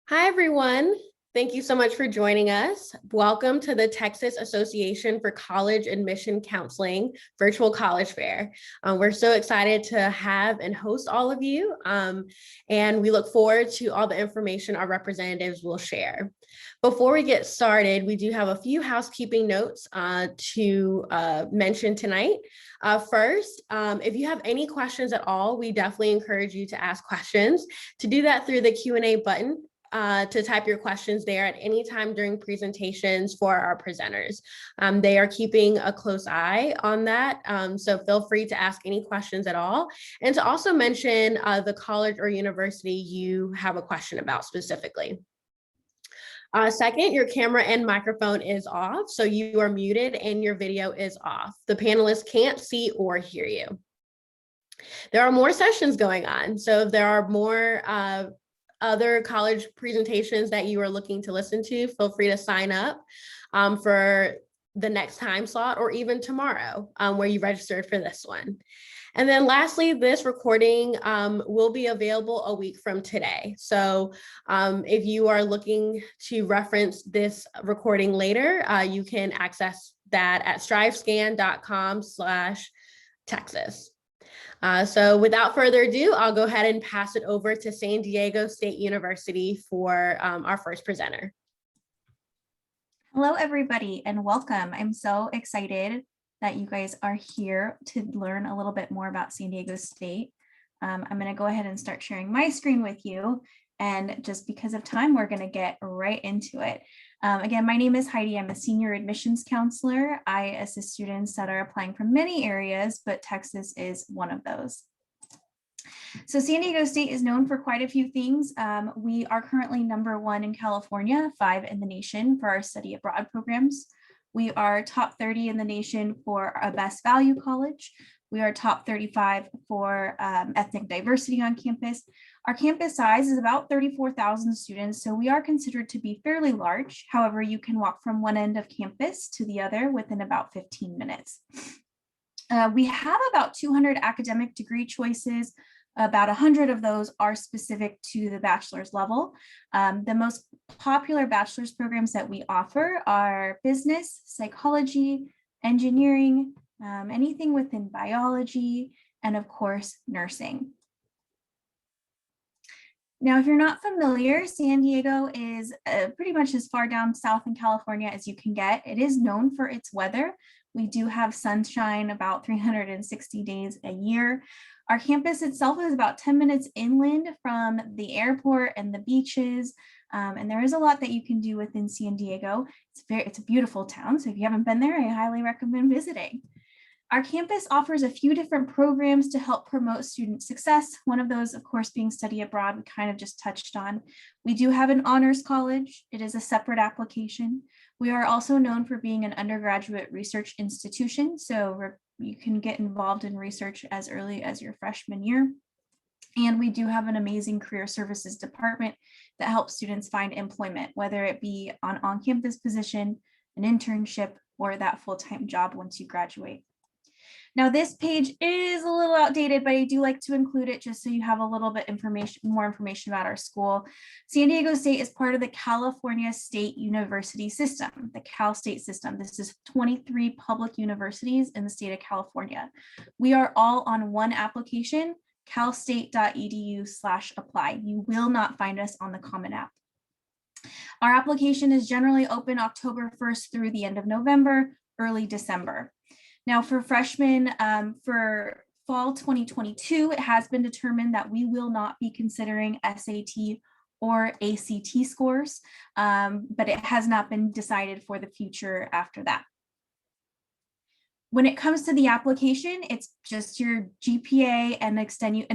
Hi, everyone. Thank you so much for joining us. Welcome to the Texas Association for College Admission Counseling Virtual College Fair. We're so excited to have and host all of you, and we look forward to all the information our representatives will share. Before we get started, we do have a few housekeeping notes to mention tonight. First, if you have any questions at all, we definitely encourage you to ask questions. To do that through the Q&A button, to type your questions there at any time during presentations for our presenters. They are keeping a close eye on that, so feel free to ask any questions at all, and to also mention the college or university you have a question about specifically. Second, your camera and microphone is off, so you are muted and your video is off. The panelists can't see or hear you. There are more sessions going on, so if there are more other college presentations that you are looking to listen to, feel free to sign up for the next time slot or even tomorrow where you registered for this one. And then lastly, this recording will be available a week from today. So if you are looking to reference this recording later, you can access that at strivescan.com/Texas. So without further ado, I'll go ahead and pass it over to San Diego State University for our first presenter. Hello, everybody, and welcome. I'm so excited that you guys are here to learn a little bit more about San Diego State. I'm going to go ahead and start sharing my screen with you. And just because of time, we're going to get right into it. Again, my name is Heidi. I'm a senior admissions counselor. I assist students that are applying from many areas, but Texas is one of those. So San Diego State is known for quite a few things. We are currently #1 in California, 5 in the nation for our study abroad programs. We are top 30 in the nation for a best value college. We are top 35 for ethnic diversity on campus. Our campus size is about 34,000 students, so we are considered to be fairly large. However, you can walk from one end of campus to the other within about 15 minutes. We have about 200 academic degree choices. About 100 of those are specific to the bachelor's level. The most popular bachelor's programs that we offer are business, psychology, engineering, anything within biology, and of course, nursing. Now, if you're not familiar, San Diego is pretty much as far down south in California as you can get. It is known for its weather. We do have sunshine about 360 days a year. Our campus itself is about 10 minutes inland from the airport and the beaches. And there is a lot that you can do within San Diego. It's a beautiful town. So if you haven't been there, I highly recommend visiting. Our campus offers a few different programs to help promote student success. One of those, of course, being study abroad, we kind of just touched on. We do have an honors college. It is a separate application. We are also known for being an undergraduate research institution. So you can get involved in research as early as your freshman year. And we do have an amazing career services department that helps students find employment, whether it be an on-campus position, an internship, or that full-time job once you graduate. Now, this page is a little outdated, but I do like to include it just so you have a little bit more information about our school. San Diego State is part of the California State University system, the Cal State system. This is 23 public universities in the state of California. We are all on one application, calstate.edu/apply. You will not find us on the Common App. Our application is generally open October 1st through the end of November, early December. Now for freshmen, for fall 2022, it has been determined that we will not be considering SAT or ACT scores, but it has not been decided for the future after that. When it comes to the application, it's just your GPA and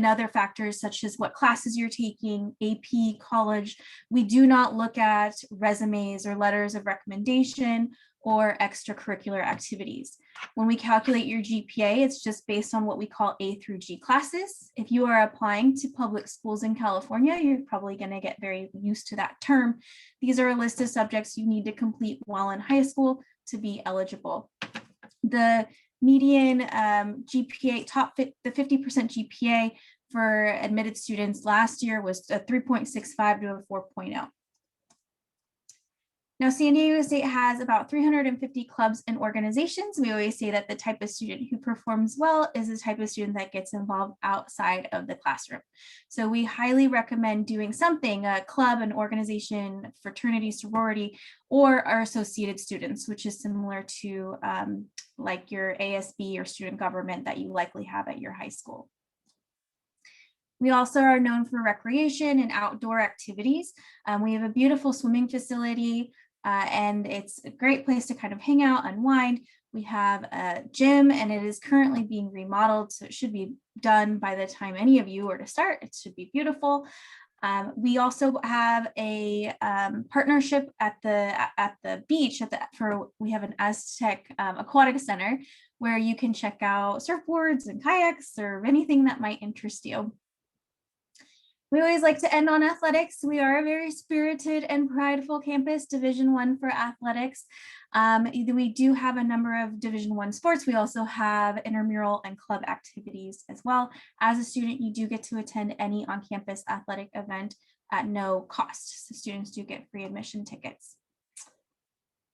other factors such as what classes you're taking, AP, college. We do not look at resumes or letters of recommendation or extracurricular activities. When we calculate your GPA, it's just based on what we call A through G classes. If you are applying to public schools in California, you're probably going to get very used to that term. These are a list of subjects you need to complete while in high school to be eligible. The median GPA, the 50% GPA for admitted students last year was a 3.65 to a 4.0. Now, San Diego State has about 350 clubs and organizations. We always say that the type of student who performs well is the type of student that gets involved outside of the classroom. So we highly recommend doing something, a club, an organization, fraternity, sorority, or our associated students, which is similar to like your ASB or student government that you likely have at your high school. We also are known for recreation and outdoor activities. We have a beautiful swimming facility, and it's a great place to kind of hang out, unwind. We have a gym, and it is currently being remodeled, so it should be done by the time any of you are to start. It should be beautiful. We also have a partnership at the beach we have an Aztec Aquatic Center where you can check out surfboards and kayaks or anything that might interest you. We always like to end on athletics. We are a very spirited and prideful campus, Division I for athletics. We do have a number of Division I sports. We also have intramural and club activities as well. As a student, you do get to attend any on-campus athletic event at no cost. So students do get free admission tickets.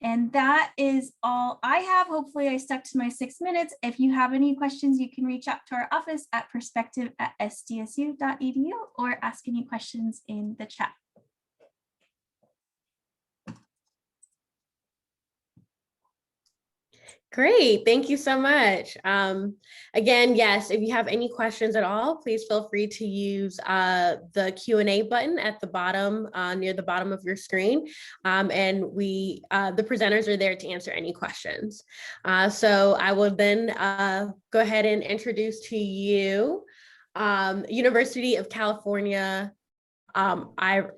And that is all I have. Hopefully I stuck to my 6 minutes. If you have any questions, you can reach out to our office at perspective@sdsu.edu or ask any questions in the chat. Great, thank you so much. Again, yes, if you have any questions at all, please feel free to use the Q&A button at the bottom, near the bottom of your screen. And the presenters are there to answer any questions. So I will then go ahead and introduce to you University of California, Irvine.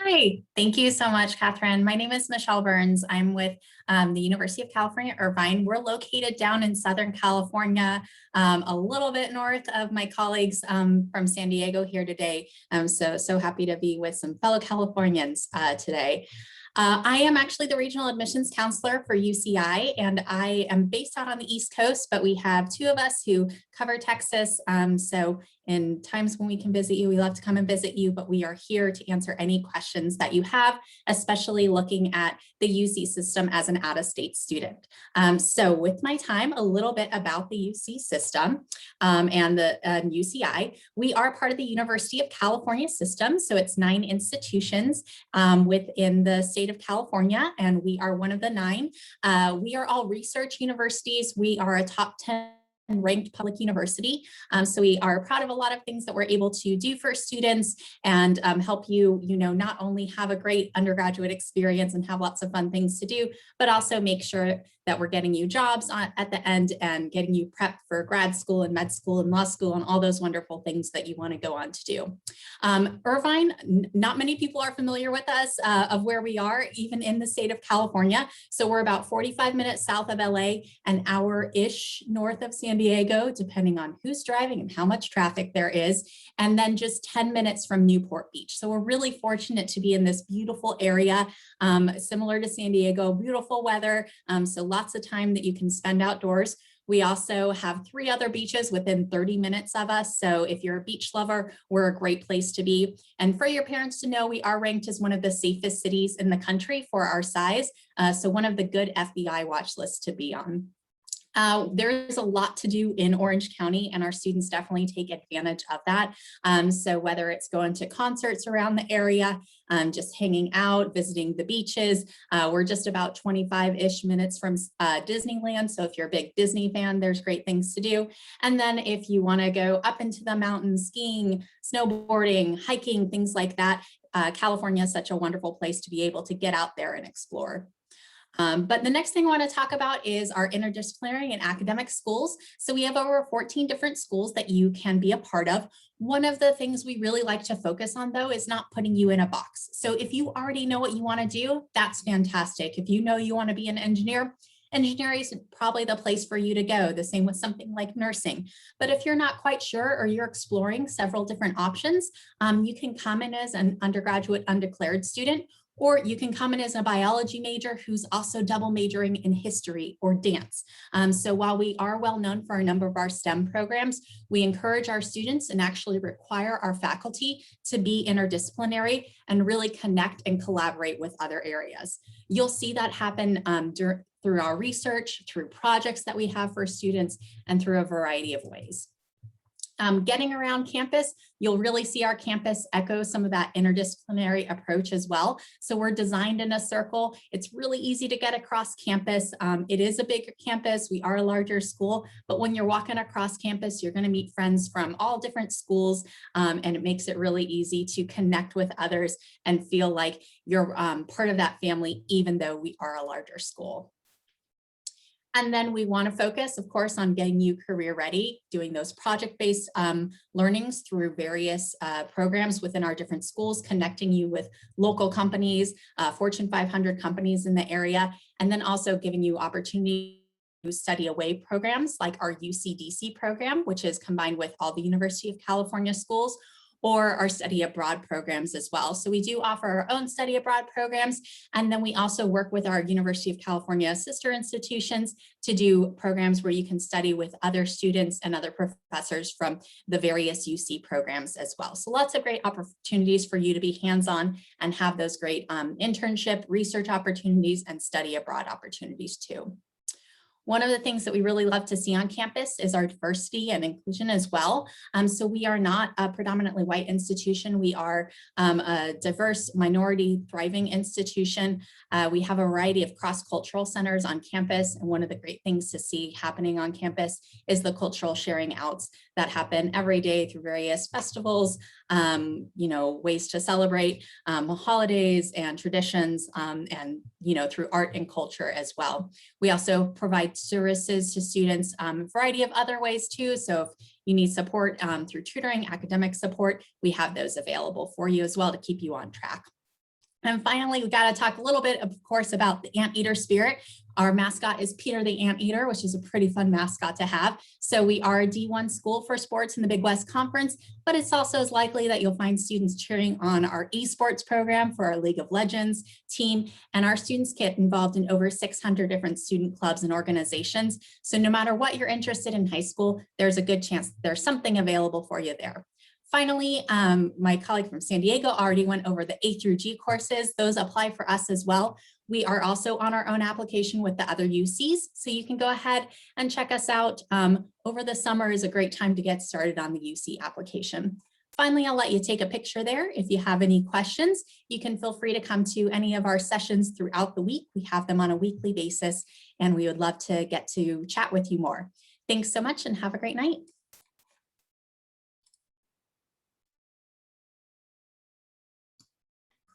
Hi, thank you so much, Catherine. My name is Michelle Burns. I'm with the University of California, Irvine. We're located down in Southern California, a little bit north of my colleagues from San Diego here today. I'm so happy to be with some fellow Californians today. I am actually the regional admissions counselor for UCI, and I am based out on the East Coast, but we have two of us who cover Texas. So in times when we can visit you, we love to come and visit you, but we are here to answer any questions that you have, especially looking at the UC system as an out-of-state student. So with my time, a little bit about the UC system and the UCI. We are part of the University of California system, so it's 9 institutions within the state of California, and we are one of the 9. We are all research universities. We are a top 10 ranked public university. So we are proud of a lot of things that we're able to do for students and help you, not only have a great undergraduate experience and have lots of fun things to do, but also make sure that we're getting you jobs at the end and getting you prepped for grad school and med school and law school and all those wonderful things that you want to go on to do. Irvine, not many people are familiar with us of where we are, even in the state of California. So we're about 45 minutes south of LA, an hour-ish north of San Diego, depending on who's driving and how much traffic there is, and then just 10 minutes from Newport Beach. So we're really fortunate to be in this beautiful area, similar to San Diego, beautiful weather, so lots of time that you can spend outdoors. We also have 3 other beaches within 30 minutes of us. So if you're a beach lover, we're a great place to be. And for your parents to know, we are ranked as one of the safest cities in the country for our size. So one of the good FBI watch lists to be on. There's a lot to do in Orange County, and our students definitely take advantage of that. So whether it's going to concerts around the area, just hanging out, visiting the beaches, we're just about 25-ish minutes from Disneyland. So if you're a big Disney fan, there's great things to do. And then if you want to go up into the mountains, skiing, snowboarding, hiking, things like that, California is such a wonderful place to be able to get out there and explore. But the next thing I want to talk about is our interdisciplinary and academic schools. So we have over 14 different schools that you can be a part of. One of the things we really like to focus on, though, is not putting you in a box. So if you already know what you want to do, that's fantastic. If you know you want to be an engineer, engineering is probably the place for you to go. The same with something like nursing. But if you're not quite sure or you're exploring several different options, you can come in as an undergraduate undeclared student, Or you can come in as a biology major who's also double majoring in history or dance. So while we are well known for a number of our STEM programs, we encourage our students and actually require our faculty to be interdisciplinary and really connect and collaborate with other areas. You'll see that happen through our research, through projects that we have for students, and through a variety of ways. Getting around campus, you'll really see our campus echo some of that interdisciplinary approach as well. So we're designed in a circle. It's really easy to get across campus. It is a bigger campus. We are a larger school, but when you're walking across campus, you're going to meet friends from all different schools, and it makes it really easy to connect with others and feel like you're part of that family, even though we are a larger school. And then we want to focus, of course, on getting you career ready, doing those project-based learnings through various programs within our different schools, connecting you with local companies, Fortune 500 companies in the area, and then also giving you opportunity to study away programs like our UCDC program, which is combined with all the University of California schools, or our study abroad programs as well. So we do offer our own study abroad programs. And then we also work with our University of California sister institutions to do programs where you can study with other students and other professors from the various UC programs as well. So lots of great opportunities for you to be hands-on and have those great internship, research opportunities, and study abroad opportunities too. One of the things that we really love to see on campus is our diversity and inclusion as well. So we are not a predominantly white institution. We are a diverse, minority, thriving institution. We have a variety of cross-cultural centers on campus. And one of the great things to see happening on campus is the cultural sharing outs that happen every day through various festivals, ways to celebrate holidays and traditions, and through art and culture as well. We also provide services to students a variety of other ways too. So if you need support through tutoring, academic support, we have those available for you as well to keep you on track. And finally, we got to talk a little bit, of course, about the anteater spirit. Our mascot is Peter the Anteater, which is a pretty fun mascot to have. So we are a D1 school for sports in the Big West Conference, but it's also as likely that you'll find students cheering on our esports program for our League of Legends team. And our students get involved in over 600 different student clubs and organizations. So no matter what you're interested in high school, there's a good chance there's something available for you there. Finally, my colleague from San Diego already went over the A through G courses. Those apply for us as well. We are also on our own application with the other UCs, so you can go ahead and check us out. Over the summer is a great time to get started on the UC application. Finally, I'll let you take a picture there. If you have any questions, you can feel free to come to any of our sessions throughout the week. We have them on a weekly basis, and we would love to get to chat with you more. Thanks so much and have a great night.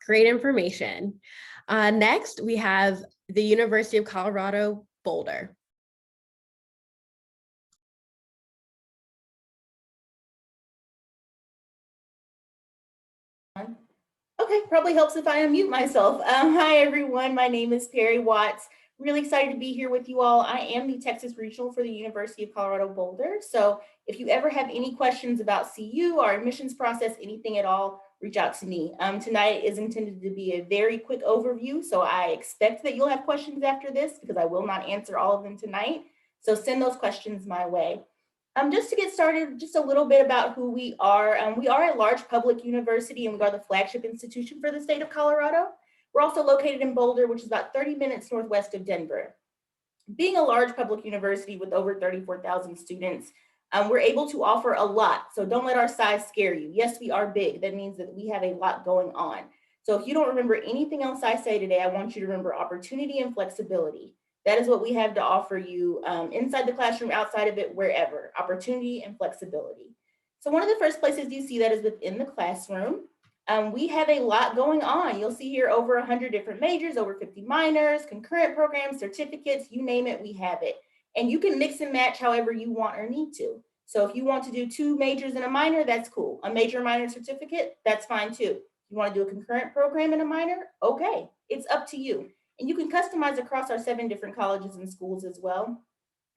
Great information. Next, we have the University of Colorado, Boulder. Okay, probably helps if I unmute myself. Hi, everyone. My name is Perry Watts. Really excited to be here with you all. I am the Texas Regional for the University of Colorado Boulder. So if you ever have any questions about CU, our admissions process, anything at all, reach out to me. Tonight is intended to be a very quick overview. So I expect that you'll have questions after this because I will not answer all of them tonight. So send those questions my way. Just to get started, just a little bit about who we are. We are a large public university and we are the flagship institution for the state of Colorado. We're also located in Boulder, which is about 30 minutes northwest of Denver. Being a large public university with over 34,000 students, we're able to offer a lot. So don't let our size scare you. Yes, we are big. That means that we have a lot going on. So if you don't remember anything else I say today, I want you to remember opportunity and flexibility. That is what we have to offer you inside the classroom, outside of it, wherever. Opportunity and flexibility. So one of the first places you see that is within the classroom. We have a lot going on. You'll see here over 100 different majors, over 50 minors, concurrent programs, certificates, you name it, we have it. And you can mix and match however you want or need to. So if you want to do 2 majors and a minor, that's cool. A major minor certificate, that's fine too. You want to do a concurrent program and a minor? Okay, it's up to you. And you can customize across our 7 different colleges and schools as well.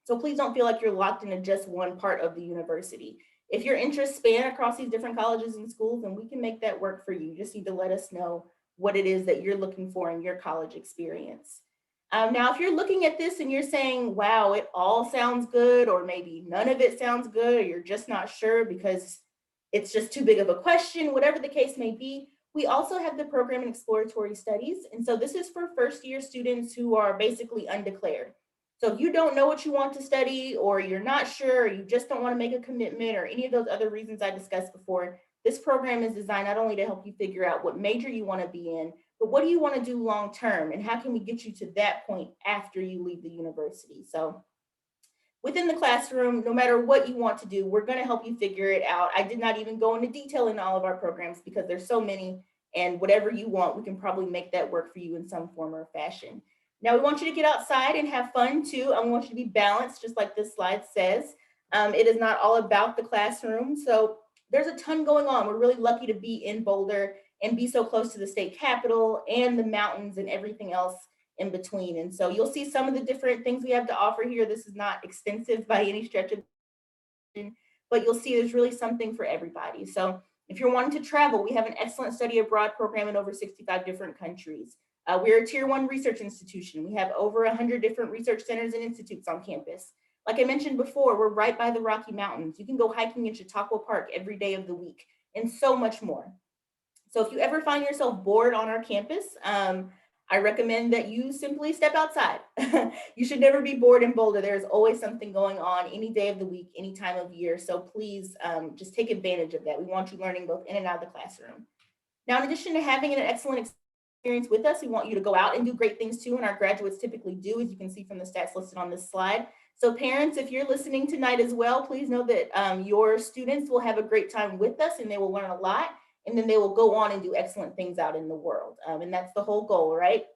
So please don't feel like you're locked into just one part of the university. If your interests span across these different colleges and schools, then we can make that work for you. You just need to let us know what it is that you're looking for in your college experience. Now, if you're looking at this and you're saying, wow, it all sounds good, or maybe none of it sounds good, or you're just not sure because it's just too big of a question, whatever the case may be, we also have the program in exploratory studies. And so this is for first year students who are basically undeclared. So if you don't know what you want to study, or you're not sure, or you just don't want to make a commitment, or any of those other reasons I discussed before, this program is designed not only to help you figure out what major you want to be in, but what do you want to do long term, and how can we get you to that point after you leave the university? So within the classroom, no matter what you want to do, we're going to help you figure it out. I did not even go into detail in all of our programs because there's so many, and whatever you want, we can probably make that work for you in some form or fashion. Now, we want you to get outside and have fun too. I want you to be balanced, just like this slide says. It is not all about the classroom. So there's a ton going on. We're really lucky to be in Boulder and be so close to the state capitol and the mountains and everything else in between. And so you'll see some of the different things we have to offer here. This is not extensive by any stretch of, but you'll see there's really something for everybody. So if you're wanting to travel, we have an excellent study abroad program in over 65 different countries. We're a tier 1 research institution. We have over 100 different research centers and institutes on campus. Like I mentioned before, we're right by the Rocky Mountains. You can go hiking in Chautauqua Park every day of the week, and so much more. So if you ever find yourself bored on our campus, I recommend that you simply step outside. You should never be bored in Boulder. There's always something going on any day of the week, any time of year. So please just take advantage of that. We want you learning both in and out of the classroom. Now, in addition to having an excellent experience with us, we want you to go out and do great things too, and our graduates typically do, as you can see from the stats listed on this slide. So parents, if you're listening tonight as well, please know that your students will have a great time with us and they will learn a lot, and then they will go on and do excellent things out in the world. And that's the whole goal, right?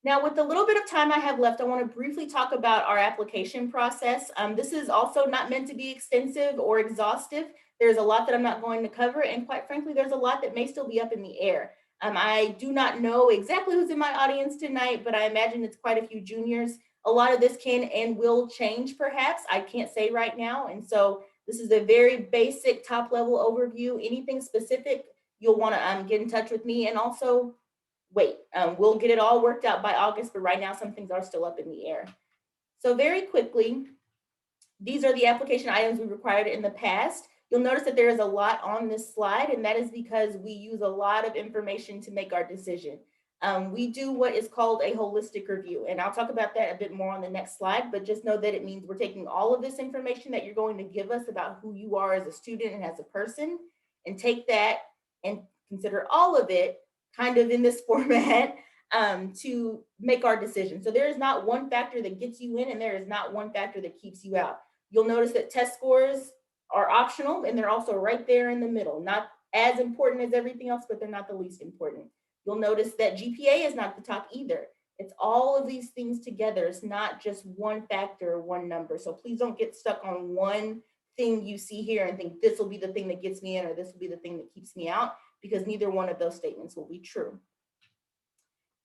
Now, with the little bit of time I have left, I want to briefly talk about our application process. This is also not meant to be extensive or exhaustive. There's a lot that I'm not going to cover, and quite frankly, there's a lot that may still be up in the air. I do not know exactly who's in my audience tonight, but I imagine it's quite a few juniors. A lot of this can and will change perhaps. I can't say right now. And so this is a very basic top level overview. Anything specific, you'll want to get in touch with me, and also wait. We'll get it all worked out by August, but right now some things are still up in the air. So very quickly, these are the application items we required in the past. You'll notice that there is a lot on this slide, and that is because we use a lot of information to make our decision. We do what is called a holistic review, and I'll talk about that a bit more on the next slide, but just know that it means we're taking all of this information that you're going to give us about who you are as a student and as a person, and take that and consider all of it kind of in this format to make our decision. So there is not one factor that gets you in, and there is not one factor that keeps you out. You'll notice that test scores are optional, and they're also right there in the middle. Not as important as everything else, but they're not the least important. You'll notice that GPA is not at the top either. It's all of these things together. It's not just one factor or one number. So please don't get stuck on one thing you see here and think this will be the thing that gets me in, or this will be the thing that keeps me out, because neither one of those statements will be true.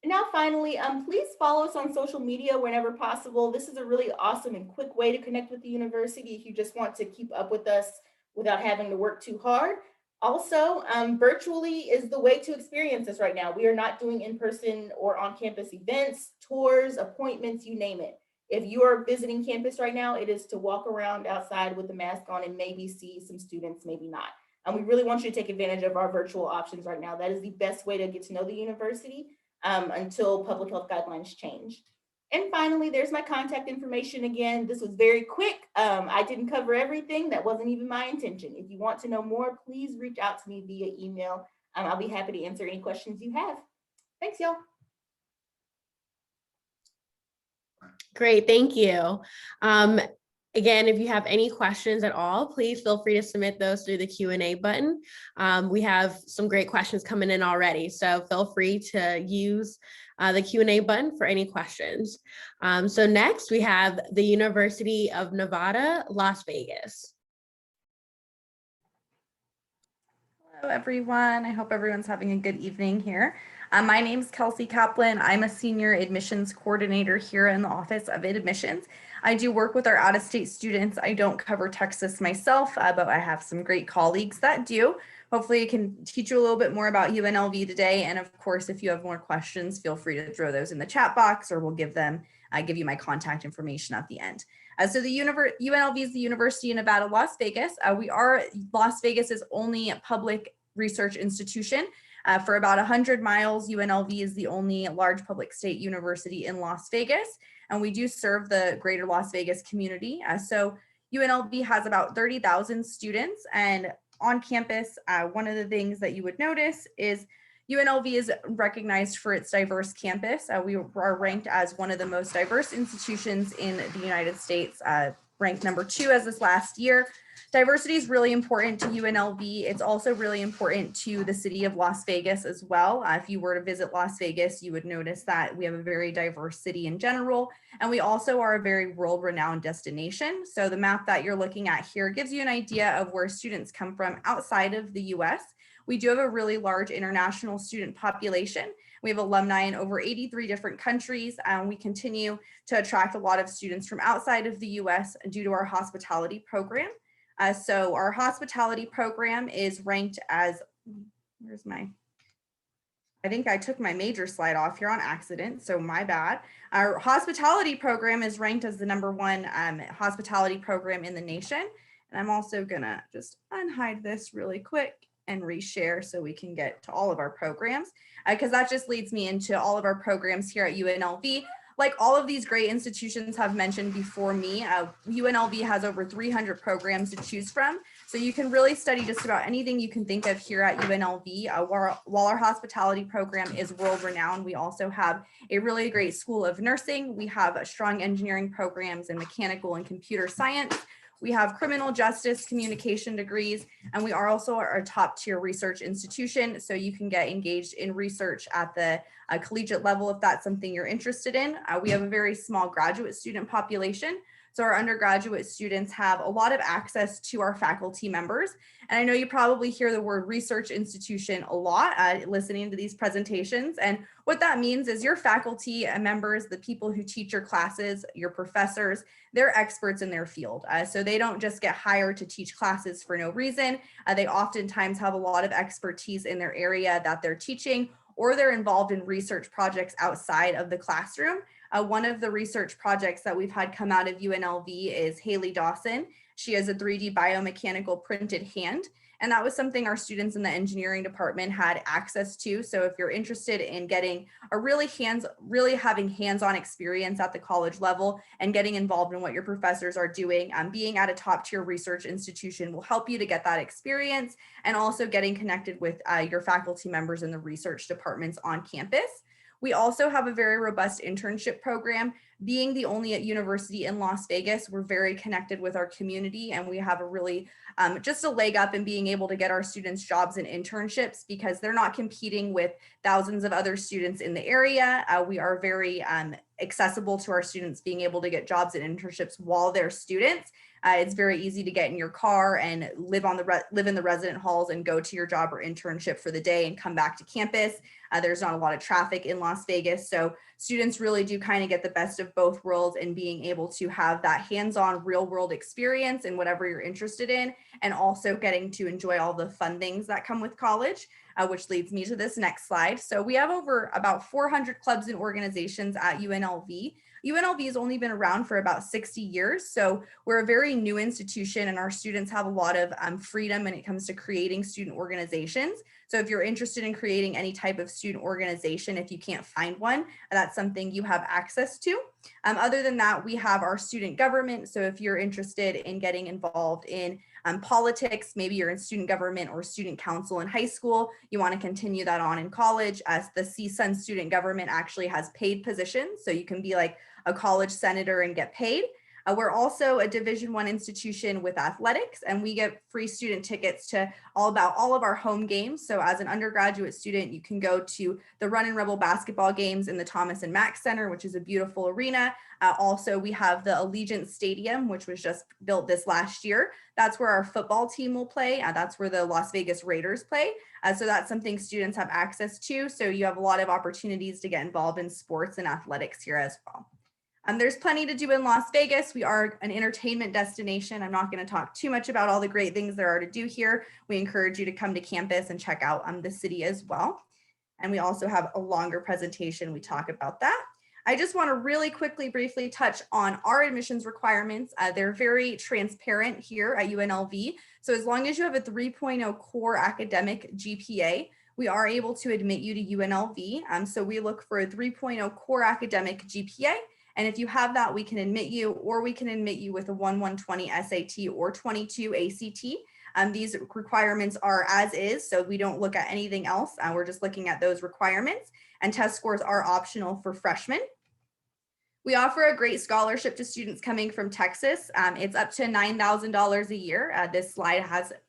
And now finally, please follow us on social media whenever possible. This is a really awesome and quick way to connect with the university if you just want to keep up with us without having to work too hard. Also, virtually is the way to experience this right now. We are not doing in-person or on-campus events, tours, appointments, you name it. If you are visiting campus right now, it is to walk around outside with the mask on and maybe see some students, maybe not. And we really want you to take advantage of our virtual options right now. That is the best way to get to know the university until public health guidelines change. And finally, there's my contact information again. This was very quick. I didn't cover everything. That wasn't even my intention. If you want to know more, please reach out to me via email. I'll be happy to answer any questions you have. Thanks, y'all. Great, thank you. Again, if you have any questions at all, please feel free to submit those through the Q&A button. We have some great questions coming in already, so feel free to use the Q&A button for any questions. So next we have the University of Nevada, Las Vegas. Hello, everyone. I hope everyone's having a good evening here. My name's Kelsey Kaplan. I'm a senior admissions coordinator here in the Office of Admissions. I do work with our out-of-state students. I don't cover Texas myself, but I have some great colleagues that do. Hopefully I can teach you a little bit more about UNLV today. And of course, if you have more questions, feel free to throw those in the chat box, or we'll give you my contact information at the end. So the UNLV is the University of Nevada, Las Vegas. Las Vegas's only public research institution. For about 100 miles, UNLV is the only large public state university in Las Vegas, and we do serve the greater Las Vegas community. So UNLV has about 30,000 students, and on campus, one of the things that you would notice is UNLV is recognized for its diverse campus. We are ranked as one of the most diverse institutions in the United States, ranked number 2 as this last year. Diversity is really important to UNLV. It's also really important to the city of Las Vegas as well. If you were to visit Las Vegas, you would notice that we have a very diverse city in general, and we also are a very world-renowned destination. So the map that you're looking at here gives you an idea of where students come from outside of the US. We do have a really large international student population. We have alumni in over 83 different countries, and we continue to attract a lot of students from outside of the US due to our hospitality program. So our hospitality program is ranked as, I think I took my major slide off here on accident, so my bad. Our hospitality program is ranked as the #1 hospitality program in the nation. And I'm also gonna just unhide this really quick and reshare so we can get to all of our programs, because that just leads me into all of our programs here at UNLV. Like all of these great institutions have mentioned before me, UNLV has over 300 programs to choose from. So you can really study just about anything you can think of here at UNLV. While our hospitality program is world renowned, we also have a really great school of nursing. We have strong engineering programs in mechanical and computer science. We have criminal justice communication degrees, and we are also a top tier research institution. So you can get engaged in research at the collegiate level if that's something you're interested in. We have a very small graduate student population. So our undergraduate students have a lot of access to our faculty members. And I know you probably hear the word research institution a lot listening to these presentations. And what that means is your faculty members, the people who teach your classes, your professors, they're experts in their field. So they don't just get hired to teach classes for no reason. They oftentimes have a lot of expertise in their area that they're teaching, or they're involved in research projects outside of the classroom. One of the research projects that we've had come out of UNLV is Haley Dawson. She has a 3D biomechanical printed hand, and that was something our students in the engineering department had access to. So if you're interested in getting a really having hands-on experience at the college level and getting involved in what your professors are doing, being at a top tier research institution will help you to get that experience, and also getting connected with your faculty members in the research departments on campus. We also have a very robust internship program. Being the only university in Las Vegas, we're very connected with our community, and we have a really just a leg up in being able to get our students jobs and internships because they're not competing with thousands of other students in the area. We are very accessible to our students being able to get jobs and internships while they're students. It's very easy to get in your car and live in the resident halls and go to your job or internship for the day and come back to campus. There's not a lot of traffic in Las Vegas. So students really do kind of get the best of both worlds in being able to have that hands-on real world experience in whatever you're interested in, and also getting to enjoy all the fun things that come with college, which leads me to this next slide. So we have over about 400 clubs and organizations at UNLV. UNLV has only been around for about 60 years. So we're a very new institution, and our students have a lot of freedom when it comes to creating student organizations. So if you're interested in creating any type of student organization, if you can't find one, that's something you have access to. Other than that, we have our student government. So if you're interested in getting involved in politics, maybe you're in student government or student council in high school, you want to continue that on in college, as the CSUN student government actually has paid positions. So you can be like a college senator and get paid. We're also a Division I institution with athletics, and we get free student tickets to all of our home games. So as an undergraduate student, you can go to the Run and Rebel basketball games in the Thomas and Mack Center, which is a beautiful arena. Also, we have the Allegiant Stadium, which was just built this last year. That's where our football team will play. That's where the Las Vegas Raiders play. So that's something students have access to. So you have a lot of opportunities to get involved in sports and athletics here as well. There's plenty to do in Las Vegas. We are an entertainment destination. I'm not going to talk too much about all the great things there are to do here. We encourage you to come to campus and check out the city as well. And we also have a longer presentation. We talk about that. I just want to really quickly, briefly touch on our admissions requirements. They're very transparent here at UNLV. So as long as you have a 3.0 core academic GPA, we are able to admit you to UNLV. So we look for a 3.0 core academic GPA. And if you have that, we can admit you, or we can admit you with a 120 SAT or 22 ACT. These requirements are as is, so we don't look at anything else. We're just looking at those requirements, and test scores are optional for freshmen. We offer a great scholarship to students coming from Texas. It's up to $9,000 a year. This slide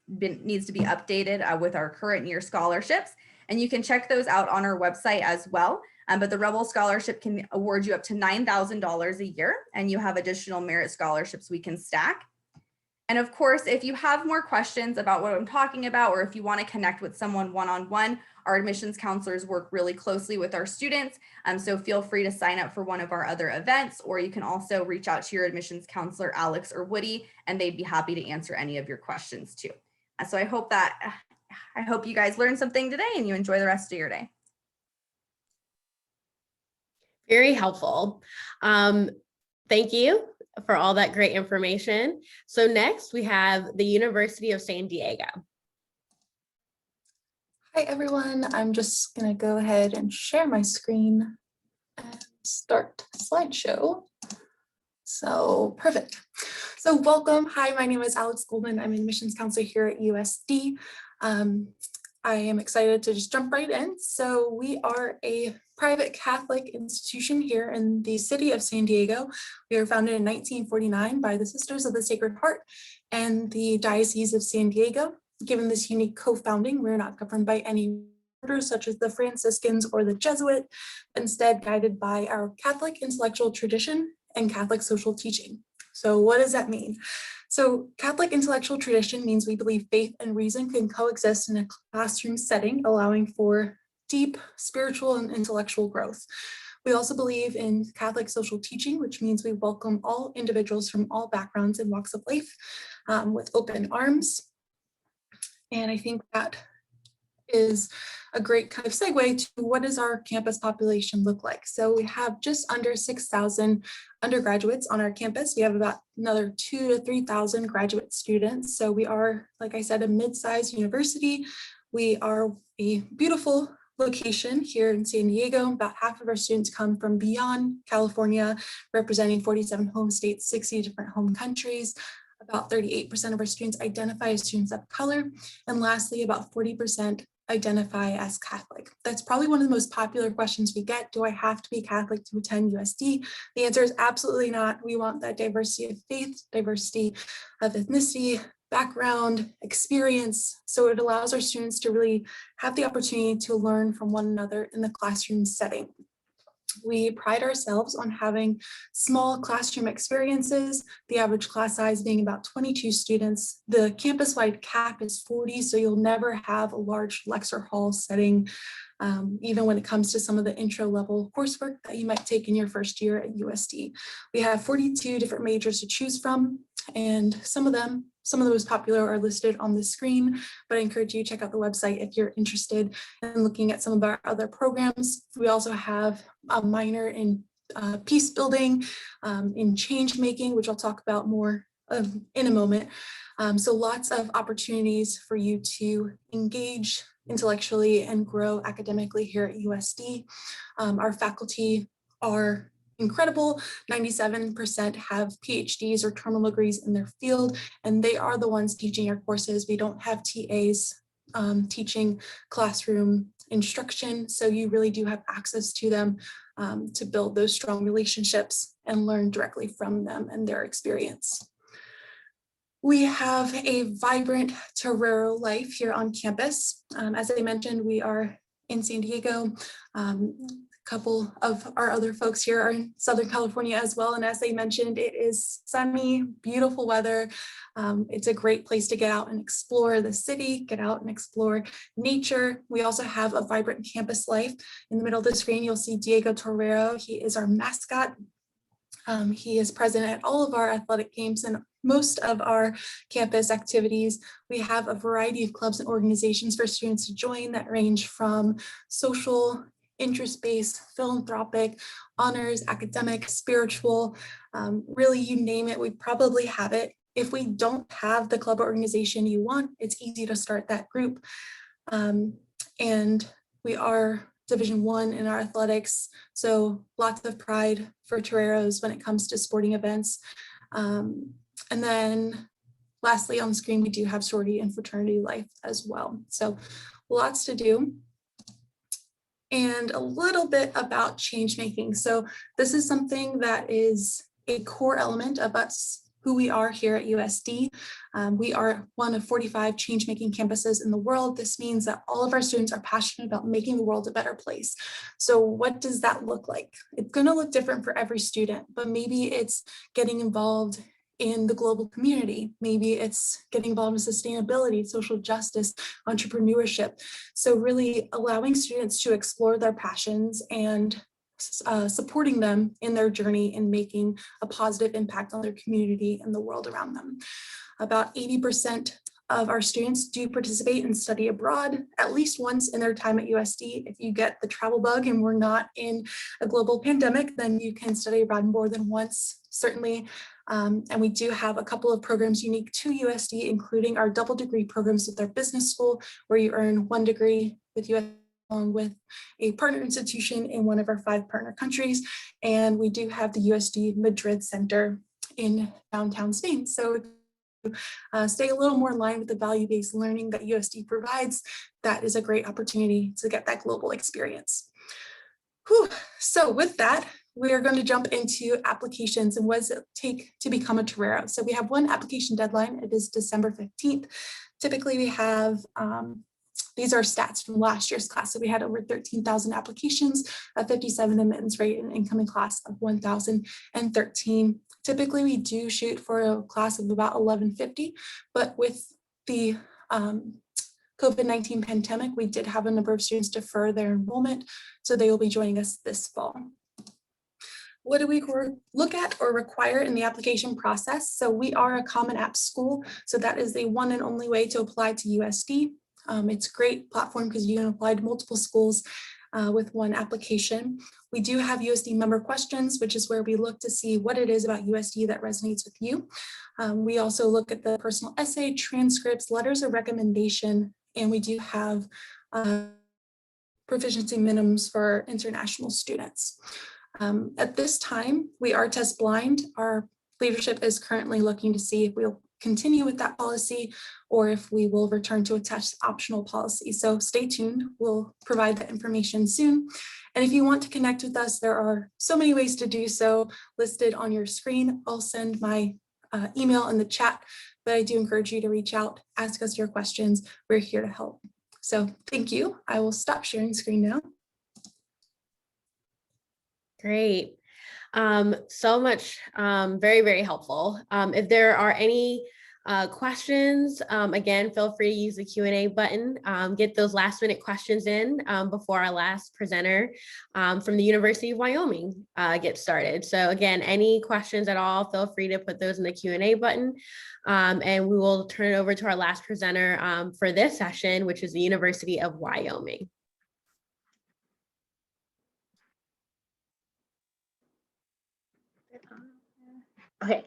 needs to be updated with our current year scholarships, and you can check those out on our website as well. But the Rebel Scholarship can award you up to $9,000 a year, and you have additional merit scholarships we can stack. And of course, if you have more questions about what I'm talking about, or if you want to connect with someone one-on-one, our admissions counselors work really closely with our students. So feel free to sign up for one of our other events, or you can also reach out to your admissions counselor, Alex or Woody, and they'd be happy to answer any of your questions too. So I hope you guys learned something today and you enjoy the rest of your day. Very helpful. Thank you for all that great information. So next we have the University of San Diego. Hi everyone, I'm just gonna go ahead and share my screen and start slideshow. So perfect. So welcome. Hi, my name is Alex Goldman. I'm an admissions counselor here at USD. I am excited to just jump right in. So we are a private Catholic institution here in the city of San Diego. We were founded in 1949 by the Sisters of the Sacred Heart and the Diocese of San Diego. Given this unique co-founding, we're not governed by any orders such as the Franciscans or the Jesuit, instead guided by our Catholic intellectual tradition and Catholic social teaching. So what does that mean? So Catholic intellectual tradition means we believe faith and reason can coexist in a classroom setting, allowing for deep spiritual and intellectual growth. We also believe in Catholic social teaching, which means we welcome all individuals from all backgrounds and walks of life with open arms. And I think that is a great kind of segue to what does our campus population look like. So we have just under 6,000 undergraduates on our campus. We have about another 2,000 to 3,000 graduate students. So we are, like I said, a mid-sized university. We are a beautiful location here in San Diego. About half of our students come from beyond California, representing 47 home states, 60 different home countries. About 38% of our students identify as students of color. And lastly, about 40% identify as Catholic. That's probably one of the most popular questions we get. Do I have to be Catholic to attend USD? The answer is absolutely not. We want that diversity of faith, diversity of ethnicity, background, experience. So it allows our students to really have the opportunity to learn from one another in the classroom setting. We pride ourselves on having small classroom experiences, the average class size being about 22 students. The campus-wide cap is 40, so you'll never have a large lecture hall setting, even when it comes to some of the intro level coursework that you might take in your first year at USD. We have 42 different majors to choose from, and some of the most popular are listed on the screen, but I encourage you to check out the website if you're interested in looking at some of our other programs. We also have a minor in peace building, in change making, which I'll talk about more in a moment. So lots of opportunities for you to engage intellectually and grow academically here at USD. Our faculty are incredible. 97% have PhDs or terminal degrees in their field, and they are the ones teaching our courses. We don't have TAs teaching classroom instruction, so you really do have access to them to build those strong relationships and learn directly from them and their experience. We have a vibrant Torero life here on campus. As I mentioned, we are in San Diego. A couple of our other folks here are in Southern California as well. And as I mentioned, it is sunny, beautiful weather. It's a great place to get out and explore the city, get out and explore nature. We also have a vibrant campus life. In the middle of the screen, you'll see Diego Torero. He is our mascot. He is present at all of our athletic games and most of our campus activities. We have a variety of clubs and organizations for students to join that range from social, interest-based, philanthropic, honors, academic, spiritual, really you name it, we probably have it. If we don't have the club or organization you want, it's easy to start that group. And we are Division I in our athletics, so lots of pride for Toreros when it comes to sporting events. And then lastly on the screen, we do have sorority and fraternity life as well. So lots to do. And a little bit about change making. So this is something that is a core element of us, who we are here at USD. We are one of 45 change-making campuses in the world. This means that all of our students are passionate about making the world a better place. So what does that look like? It's gonna look different for every student, but maybe it's getting involved in the global community. Maybe it's getting involved in sustainability, social justice, entrepreneurship. So really allowing students to explore their passions and supporting them in their journey and making a positive impact on their community and the world around them. About 80% of our students do participate and study abroad at least once in their time at USD. If you get the travel bug and we're not in a global pandemic, then you can study abroad more than once, certainly. And we do have a couple of programs unique to USD, including our double degree programs with our business school, where you earn 1 degree with USD along with a partner institution in one of our 5 partner countries. And we do have the USD Madrid Center in downtown Spain. So stay a little more in line with the value-based learning that USD provides. That is a great opportunity to get that global experience. Whew. So with that, we are going to jump into applications and what does it take to become a Torero. So we have one application deadline. It is December 15th. Typically we have, these are stats from last year's class. So we had over 13,000 applications, a 57 admittance rate, and incoming class of 1,013. Typically we do shoot for a class of about 1,150, but with the COVID-19 pandemic, we did have a number of students defer their enrollment, so they will be joining us this fall. What do we look at or require in the application process? So we are a Common App school, so that is the one and only way to apply to USD. It's a great platform because you can apply to multiple schools with one application. We do have USD member questions, which is where we look to see what it is about USD that resonates with you. We also look at the personal essay, transcripts, letters of recommendation, and we do have proficiency minimums for international students. At this time, we are test blind. Our leadership is currently looking to see if we'll continue with that policy or if we will return to a test optional policy. So stay tuned, we'll provide that information soon. And if you want to connect with us, there are so many ways to do so listed on your screen. I'll send my email in the chat, but I do encourage you to reach out, ask us your questions. We're here to help. So thank you. I will stop sharing screen now. Great. So much, very, very helpful. If there are any questions, again, feel free to use the Q&A button, get those last minute questions in before our last presenter from the University of Wyoming gets started. So again, any questions at all, feel free to put those in the Q&A button. And we will turn it over to our last presenter for this session, which is the University of Wyoming. Okay.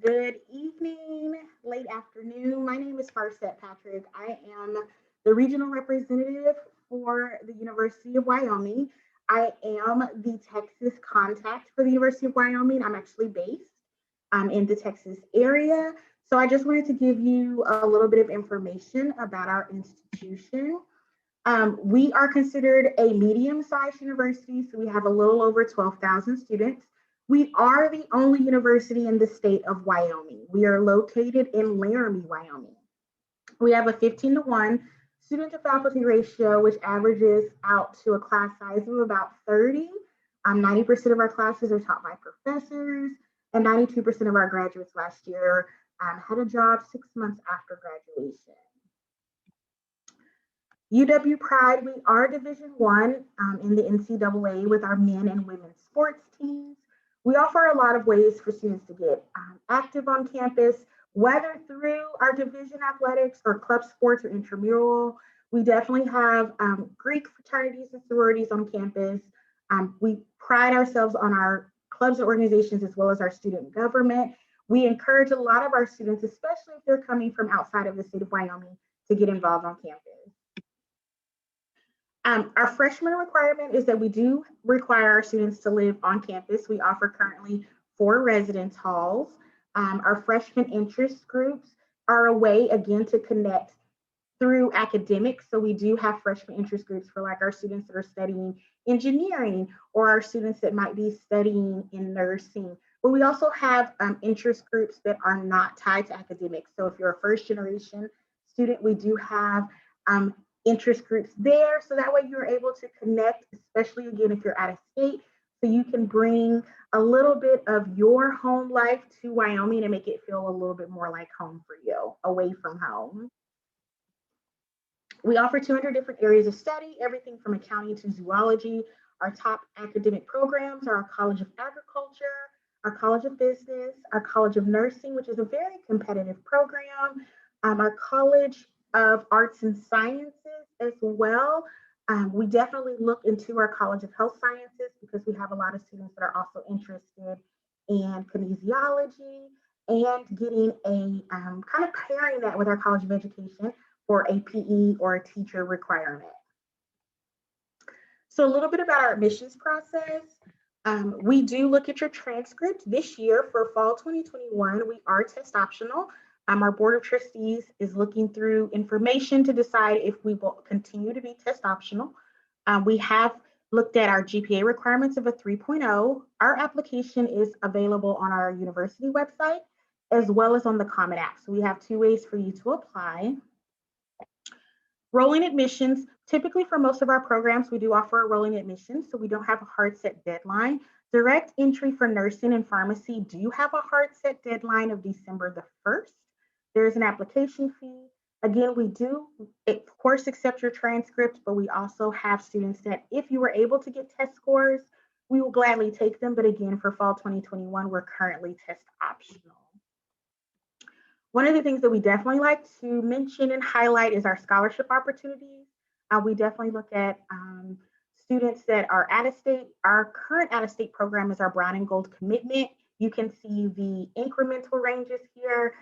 Good evening, late afternoon. My name is Farset Patrick. I am the regional representative for the University of Wyoming. I am the Texas contact for the University of Wyoming. I'm actually based in the Texas area. So I just wanted to give you a little bit of information about our institution. We are considered a medium-sized university, so we have a little over 12,000 students. We are the only university in the state of Wyoming. We are located in Laramie, Wyoming. We have a 15-to-1 student to faculty ratio, which averages out to a class size of about 30. 90% of our classes are taught by professors, and 92% of our graduates last year had a job 6 months after graduation. UW Pride, we are Division I in the NCAA with our men and women's sports teams. We offer a lot of ways for students to get active on campus, whether through our division athletics or club sports or intramural. We definitely have Greek fraternities and sororities on campus. We pride ourselves on our clubs and organizations as well as our student government. We encourage a lot of our students, especially if they're coming from outside of the state of Wyoming, to get involved on campus. Our freshman requirement is that we do require our students to live on campus. We offer currently 4 residence halls. Our freshman interest groups are a way, again, to connect through academics. So we do have freshman interest groups for like our students that are studying engineering or our students that might be studying in nursing. But we also have interest groups that are not tied to academics. So if you're a first generation student, we do have interest groups there. So that way you're able to connect, especially again, if you're out of state, so you can bring a little bit of your home life to Wyoming and make it feel a little bit more like home for you, away from home. We offer 200 different areas of study, everything from accounting to zoology. Our top academic programs are our College of Agriculture, our College of Business, our College of Nursing, which is a very competitive program, our College of Arts and Sciences as well. We definitely look into our College of Health Sciences because we have a lot of students that are also interested in kinesiology and getting a kind of pairing that with our College of Education for a PE or a teacher requirement. So a little bit about our admissions process. We do look at your transcript this year for fall 2021. We are test optional. Our Board of Trustees is looking through information to decide if we will continue to be test optional. We have looked at our GPA requirements of a 3.0. Our application is available on our university website as well as on the Common App. So we have 2 ways for you to apply. Rolling admissions, typically for most of our programs, we do offer a rolling admission, so we don't have a hard set deadline. Direct entry for nursing and pharmacy do have a hard set deadline of December the 1st. There's an application fee. Again, we do, of course, accept your transcript, but we also have students that if you were able to get test scores, we will gladly take them. But again, for fall 2021, we're currently test optional. One of the things that we definitely like to mention and highlight is our scholarship opportunities. We definitely look at students that are out of state. Our current out of state program is our Brown and Gold commitment. You can see the incremental ranges here.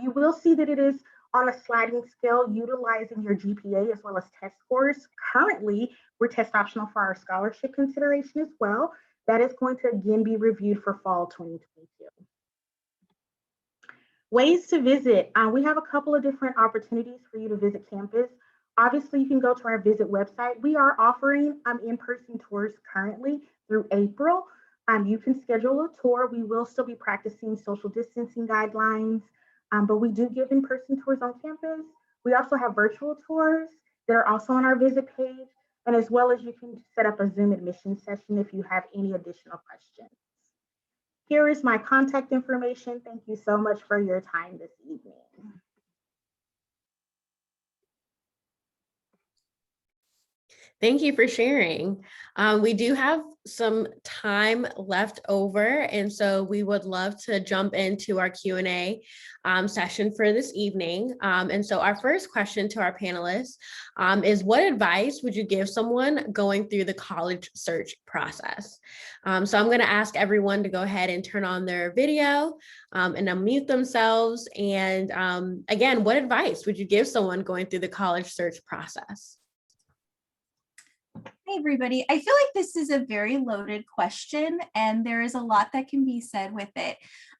You will see that it is on a sliding scale utilizing your GPA as well as test scores. Currently, we're test optional for our scholarship consideration as well. That is going to again be reviewed for fall 2022. Ways to visit. We have a couple of different opportunities for you to visit campus. Obviously, you can go to our visit website. We are offering in-person tours currently through April. You can schedule a tour. We will still be practicing social distancing guidelines, but we do give in-person tours on campus. We also have virtual tours that are also on our visit page, and as well as you can set up a Zoom admission session if you have any additional questions. Here is my contact information. Thank you so much for your time this evening. Thank you for sharing. We do have some time left over, and so we would love to jump into our Q&A session for this evening. And so our first question to our panelists is, what advice would you give someone going through the college search process? So I'm going to ask everyone to go ahead and turn on their video and unmute themselves. And again, what advice would you give someone going through the college search process? Hey, everybody. I feel like this is a very loaded question, and there is a lot that can be said with it.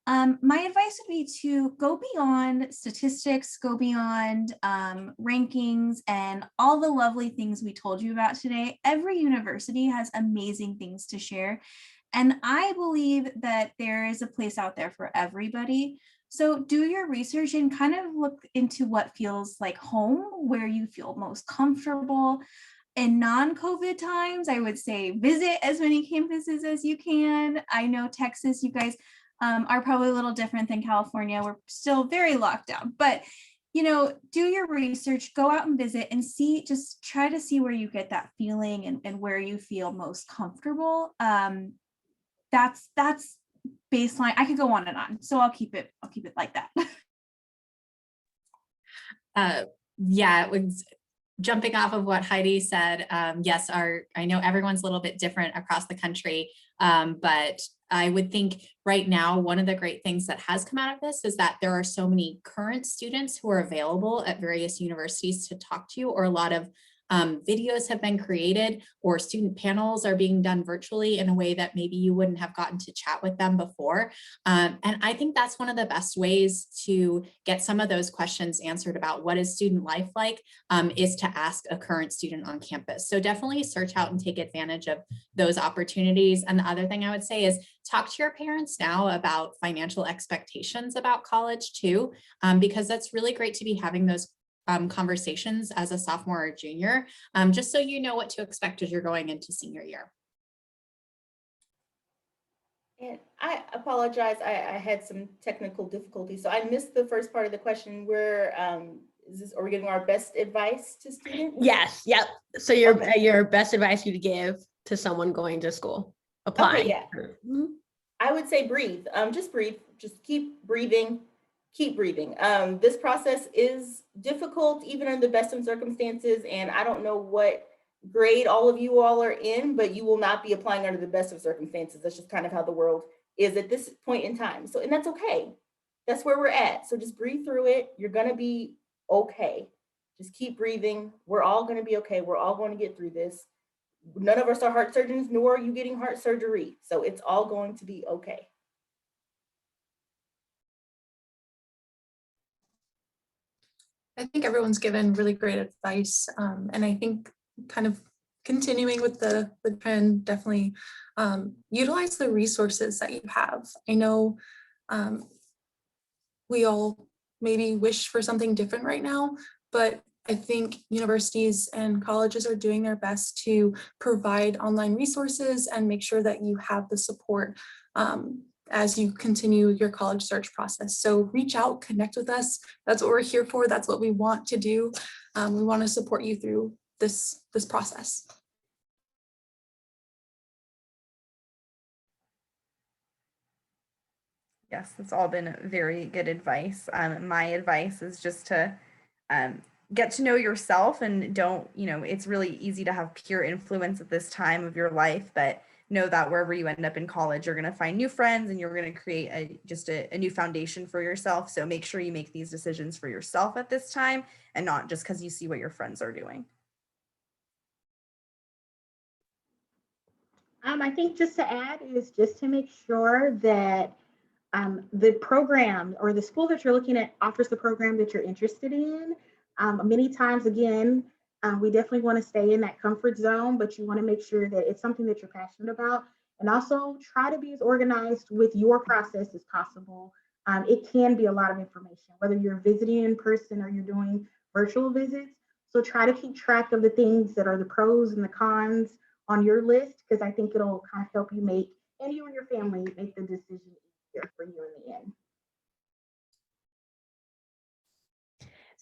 My advice would be to go beyond statistics, go beyond rankings, and all the lovely things we told you about today. Every university has amazing things to share, and I believe that there is a place out there for everybody. So do your research and kind of look into what feels like home, where you feel most comfortable. In non-COVID times, I would say visit as many campuses as you can. I know Texas, you guys are probably a little different than California. We're still very locked down, but do your research, go out and visit and see, just try to see where you get that feeling and where you feel most comfortable. That's baseline. I could go on and on, so I'll keep it like that. Yeah, it was jumping off of what Heidi said. Yes, I know everyone's a little bit different across the country, but I would think right now, one of the great things that has come out of this is that there are so many current students who are available at various universities to talk to you, or a lot of videos have been created, or student panels are being done virtually in a way that maybe you wouldn't have gotten to chat with them before. And I think that's one of the best ways to get some of those questions answered about what is student life like, is to ask a current student on campus. So definitely search out and take advantage of those opportunities. And the other thing I would say is talk to your parents now about financial expectations about college too, because that's really great to be having those conversations as a sophomore or junior, just so you know what to expect as you're going into senior year. And I apologize, I had some technical difficulties, so I missed the first part of the question. Where are we giving our best advice to students? Yes, yep. So your best advice you would give to someone going to school, applying. Okay, yeah. I would say breathe. Just breathe. Just keep breathing. Keep breathing. This process is difficult, even under the best of circumstances. And I don't know what grade all of you all are in, but you will not be applying under the best of circumstances. That's just kind of how the world is at this point in time. So, and that's okay. That's where we're at. So just breathe through it. You're going to be okay. Just keep breathing. We're all going to be okay. We're all going to get through this. None of us are heart surgeons, nor are you getting heart surgery. So it's all going to be okay. I think everyone's given really great advice. And I think kind of continuing with the trend, definitely utilize the resources that you have. I know we all maybe wish for something different right now, but I think universities and colleges are doing their best to provide online resources and make sure that you have the support as you continue your college search process. So reach out, connect with us. That's what we're here for. That's what we want to do. We want to support you through this process. Yes, that's all been very good advice. My advice is just to get to know yourself, and don't, it's really easy to have peer influence at this time of your life, but know that wherever you end up in college, you're going to find new friends and you're going to create a new foundation for yourself. So make sure you make these decisions for yourself at this time, and not just because you see what your friends are doing. I think just to add is just to make sure that the program or the school that you're looking at offers the program that you're interested in. Many times, again, we definitely want to stay in that comfort zone, but you want to make sure that it's something that you're passionate about, and also try to be as organized with your process as possible. It can be a lot of information, whether you're visiting in person or you're doing virtual visits. So try to keep track of the things that are the pros and the cons on your list, because I think it'll kind of help you make, and you and your family make the decision easier for you in the end.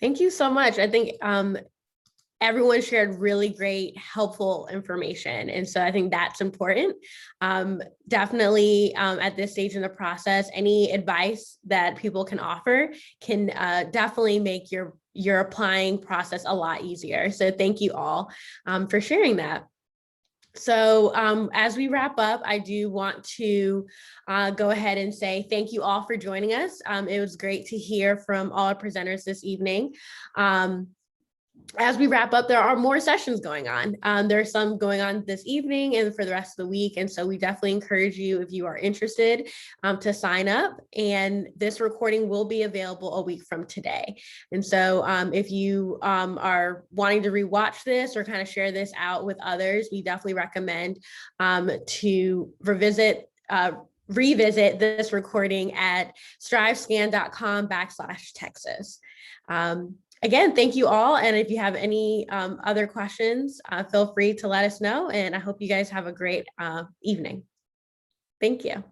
Thank you so much. I think everyone shared really great, helpful information. And so I think that's important. Definitely at this stage in the process, any advice that people can offer can definitely make your applying process a lot easier. So thank you all for sharing that. So as we wrap up, I do want to go ahead and say thank you all for joining us. It was great to hear from all our presenters this evening. as we wrap up, there are more sessions going on. There's some going on this evening and for the rest of the week. And so we definitely encourage you, if you are interested, to sign up. And this recording will be available a week from today. And so if you are wanting to rewatch this or kind of share this out with others, we definitely recommend to revisit this recording at strivescan.com/Texas. Again, thank you all. And if you have any other questions, feel free to let us know. And I hope you guys have a great evening. Thank you.